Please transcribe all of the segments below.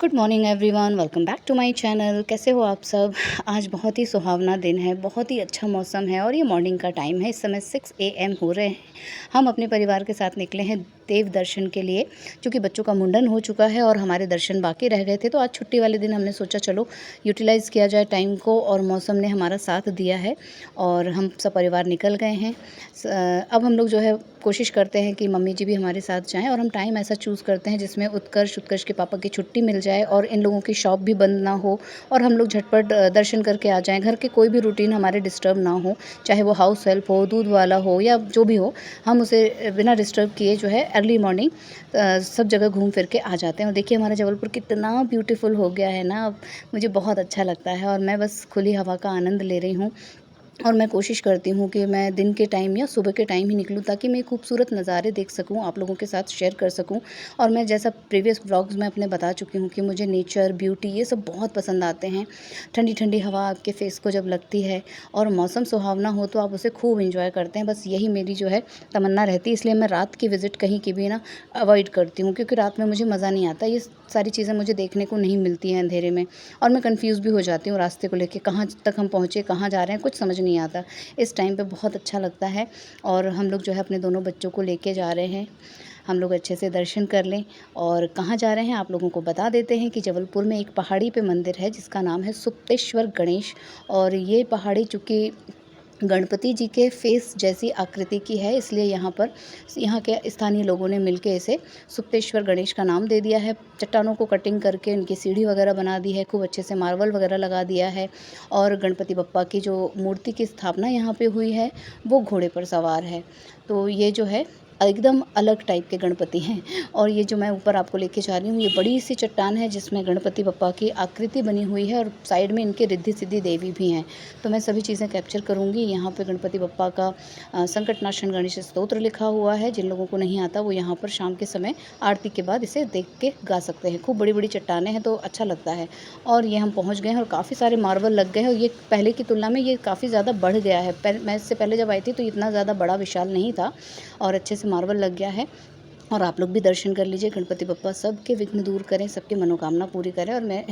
Good morning everyone, welcome back to my channel. कैसे हो आप सब। आज बहुत ही सुहावना दिन है, बहुत ही अच्छा मौसम है और ये मॉर्निंग का टाइम है। इस समय 6 AM हो रहे हैं। हम अपने परिवार के साथ निकले हैं देव दर्शन के लिए, क्योंकि बच्चों का मुंडन हो चुका है और हमारे दर्शन बाकी रह गए थे। तो आज छुट्टी वाले दिन हमने सोचा चलो यूटिलाइज़ किया जाए टाइम को, और मौसम ने हमारा साथ दिया है और हम सब परिवार निकल गए हैं। अब हम लोग जो है कोशिश करते हैं कि मम्मी जी भी हमारे साथ जाएं, और हम टाइम ऐसा चूज़ करते हैं जिसमें उत्कर्ष के पापा की छुट्टी मिल जाए और इन लोगों की शॉप भी बंद ना हो और हम लोग झटपट दर्शन करके आ जाएं। घर के कोई भी रूटीन हमारे डिस्टर्ब ना हो, चाहे वो हाउस हेल्प हो, दूध वाला हो या जो भी हो, हम उसे बिना डिस्टर्ब किए जो है अर्ली मॉर्निंग सब जगह घूम फिर के आ जाते हैं। और देखिए हमारा जबलपुर कितना ब्यूटीफुल हो गया है ना। अब मुझे बहुत अच्छा लगता है और मैं बस खुली हवा का आनंद ले रही हूँ। और मैं कोशिश करती हूँ कि मैं दिन के टाइम या सुबह के टाइम ही निकलूँ, ताकि मैं खूबसूरत नज़ारे देख सकूँ, आप लोगों के साथ शेयर कर सकूँ। और मैं जैसा प्रीवियस व्लॉग्स में अपने बता चुकी हूँ कि मुझे नेचर, ब्यूटी ये सब बहुत पसंद आते हैं। ठंडी ठंडी हवा आपके फेस को जब लगती है और मौसम सुहावना हो तो आप उसे खूब इंजॉय करते हैं। बस यही मेरी जो है तमन्ना रहती है, इसलिए मैं रात की विज़िट कहीं की भी ना अवॉइड करती हूँ, क्योंकि रात में मुझे मज़ा नहीं आता। ये सारी चीज़ें मुझे देखने को नहीं मिलती हैं अंधेरे में, और मैं कन्फ्यूज़ भी हो जाती हूँ रास्ते को लेके, कहाँ तक हम पहुँचे, कहाँ जा रहे हैं, कुछ समझ नहीं आता। इस टाइम पे बहुत अच्छा लगता है और हम लोग जो है अपने दोनों बच्चों को लेके जा रहे हैं। हम लोग अच्छे से दर्शन कर लें। और कहाँ जा रहे हैं आप लोगों को बता देते हैं कि जबलपुर में एक पहाड़ी पे मंदिर है जिसका नाम है सुप्तेश्वर गणेश। और ये पहाड़ी चूँकि गणपति जी के फेस जैसी आकृति की है, इसलिए यहाँ के स्थानीय लोगों ने मिलके इसे सुप्तेश्वर गणेश का नाम दे दिया है। चट्टानों को कटिंग करके उनकी सीढ़ी वगैरह बना दी है, खूब अच्छे से मार्बल वगैरह लगा दिया है। और गणपति बप्पा की जो मूर्ति की स्थापना यहाँ पे हुई है वो घोड़े पर सवार है। तो ये जो है एकदम अलग टाइप के गणपति हैं। और ये जो मैं ऊपर आपको लेके जा रही हूँ, ये बड़ी सी चट्टान है जिसमें गणपति बप्पा की आकृति बनी हुई है और साइड में इनके रिद्धि सिद्धि देवी भी हैं। तो मैं सभी चीज़ें कैप्चर करूँगी। यहाँ पे गणपति बप्पा का संकटनाशन गणेश स्तोत्र लिखा हुआ है। जिन लोगों को नहीं आता वो यहाँ पर शाम के समय आरती के बाद इसे देख के गा सकते हैं। खूब बड़ी बड़ी चट्टानें हैं तो अच्छा लगता है। और ये हम पहुँच गए हैं और काफ़ी सारे मार्बल लग गए हैं, और ये पहले की तुलना में ये काफ़ी ज़्यादा बढ़ गया है। मैं इससे पहले जब आई थी तो इतना ज़्यादा बड़ा विशाल नहीं था, और अच्छे से मार्बल लग गया है। और आप लोग भी दर्शन कर लीजिए। गणपति बप्पा सबके विघ्न दूर करें, सबकी मनोकामना पूरी करें। और मैं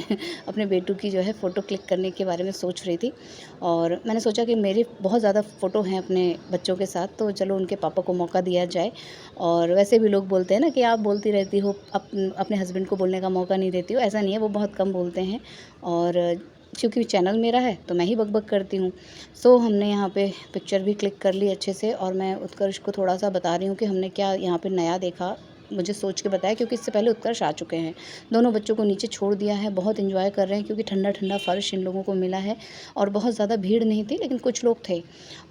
अपने बेटू की जो है फ़ोटो क्लिक करने के बारे में सोच रही थी, और मैंने सोचा कि मेरे बहुत ज़्यादा फ़ोटो हैं अपने बच्चों के साथ, तो चलो उनके पापा को मौका दिया जाए। और वैसे भी लोग बोलते हैं ना कि आप बोलती रहती हो, अपने हस्बैंड को बोलने का मौका नहीं देती हो। ऐसा नहीं है, वो बहुत कम बोलते हैं, और क्योंकि चैनल मेरा है तो मैं ही बक करती हूँ। सो हमने यहाँ पे पिक्चर भी क्लिक कर ली अच्छे से, और मैं उत्कर्ष को थोड़ा सा बता रही हूँ कि हमने क्या यहाँ पे नया देखा। मुझे सोच के बताया, क्योंकि इससे पहले उत्कर्ष आ चुके हैं। दोनों बच्चों को नीचे छोड़ दिया है, बहुत एंजॉय कर रहे हैं क्योंकि ठंडा ठंडा फर्श इन लोगों को मिला है। और बहुत ज़्यादा भीड़ नहीं थी, लेकिन कुछ लोग थे।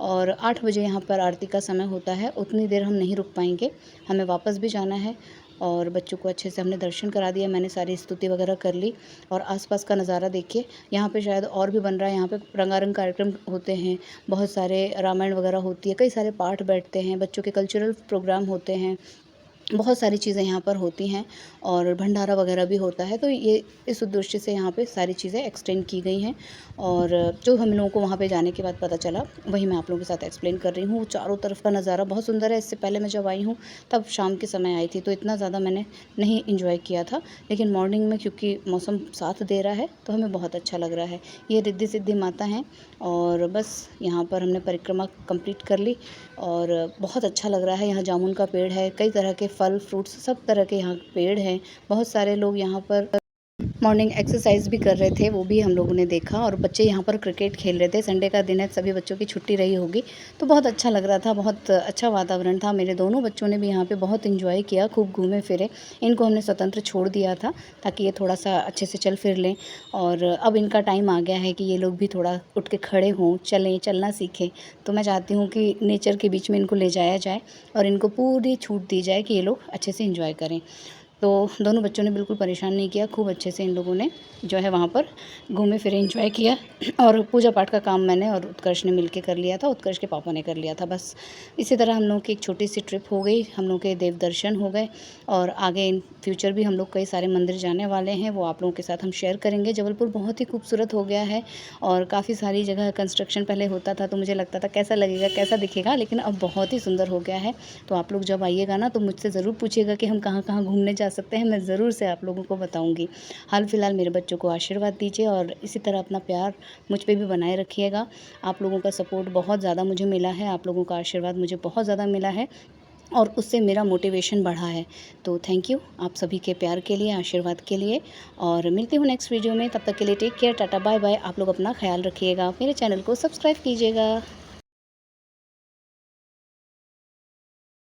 और 8 बजे यहाँ पर आरती का समय होता है, उतनी देर हम नहीं रुक पाएंगे, हमें वापस भी जाना है। और बच्चों को अच्छे से हमने दर्शन करा दिया, मैंने सारी स्तुति वगैरह कर ली। और आसपास का नज़ारा देखिए, यहाँ पे शायद और भी बन रहा है। यहाँ पे रंगारंग कार्यक्रम होते हैं, बहुत सारे रामायण वगैरह होती है, कई सारे पाठ बैठते हैं, बच्चों के कल्चरल प्रोग्राम होते हैं, बहुत सारी चीज़ें यहाँ पर होती हैं, और भंडारा वगैरह भी होता है। तो ये इस उद्देश्य से यहाँ पे सारी चीज़ें एक्सटेंड की गई हैं। और जो हम लोगों को वहाँ पे जाने के बाद पता चला, वही मैं आप लोगों के साथ एक्सप्लेन कर रही हूँ। चारों तरफ का नज़ारा बहुत सुंदर है। इससे पहले मैं जब आई हूँ तब शाम के समय आई थी, तो इतना ज़्यादा मैंने नहीं इंजॉय किया था, लेकिन मॉर्निंग में क्योंकि मौसम साथ दे रहा है तो हमें बहुत अच्छा लग रहा है। ये रिद्धि सिद्धि माता हैं, और बस यहाँ पर हमने परिक्रमा कंप्लीट कर ली, और बहुत अच्छा लग रहा है। यहाँ जामुन का पेड़ है, कई तरह के फल फ्रूट्स सब तरह के यहाँ पेड़ हैं। बहुत सारे लोग यहाँ पर मॉर्निंग एक्सरसाइज भी कर रहे थे, वो भी हम लोगों ने देखा। और बच्चे यहाँ पर क्रिकेट खेल रहे थे, संडे का दिन है, सभी बच्चों की छुट्टी रही होगी, तो बहुत अच्छा लग रहा था, बहुत अच्छा वातावरण था। मेरे दोनों बच्चों ने भी यहाँ पे बहुत एंजॉय किया, खूब घूमे फिरे। इनको हमने स्वतंत्र छोड़ दिया था ताकि ये थोड़ा सा अच्छे से चल फिर लें। और अब इनका टाइम आ गया है कि ये लोग भी थोड़ा उठ के खड़े हों, चलें, चलना सीखें। तो मैं चाहती हूँ कि नेचर के बीच में इनको ले जाया जाए और इनको पूरी छूट दी जाए कि ये लोग अच्छे से इंजॉय करें। तो दोनों बच्चों ने बिल्कुल परेशान नहीं किया, खूब अच्छे से इन लोगों ने जो है वहाँ पर घूमे फिरे, एंजॉय किया। और पूजा पाठ का काम मैंने और उत्कर्ष ने मिलके कर लिया था, उत्कर्ष के पापा ने कर लिया था। बस इसी तरह हम लोग की एक छोटी सी ट्रिप हो गई, हम लोग के देव दर्शन हो गए। और आगे इन फ्यूचर भी हम लोग कई सारे मंदिर जाने वाले हैं, वो आप लोगों के साथ हम शेयर करेंगे। जबलपुर बहुत ही खूबसूरत हो गया है, और काफ़ी सारी जगह कंस्ट्रक्शन पहले होता था तो मुझे लगता था कैसा लगेगा, कैसा दिखेगा, लेकिन अब बहुत ही सुंदर हो गया है। तो आप लोग जब आइएगा ना तो मुझसे ज़रूर पूछिएगा कि हम कहाँ कहाँ घूमने जा जा सकते हैं, मैं ज़रूर से आप लोगों को बताऊँगी। हाल फिलहाल मेरे बच्चों को आशीर्वाद दीजिए और इसी तरह अपना प्यार मुझ पे भी बनाए रखिएगा। आप लोगों का सपोर्ट बहुत ज़्यादा मुझे मिला है, आप लोगों का आशीर्वाद मुझे बहुत ज़्यादा मिला है और उससे मेरा मोटिवेशन बढ़ा है। तो थैंक यू आप सभी के प्यार के लिए, आशीर्वाद के लिए, और मिलती हूँ नेक्स्ट वीडियो में। तब तक के लिए take care, tata bye bye. आप लोग अपना ख़्याल रखिएगा, मेरे चैनल को सब्सक्राइब कीजिएगा।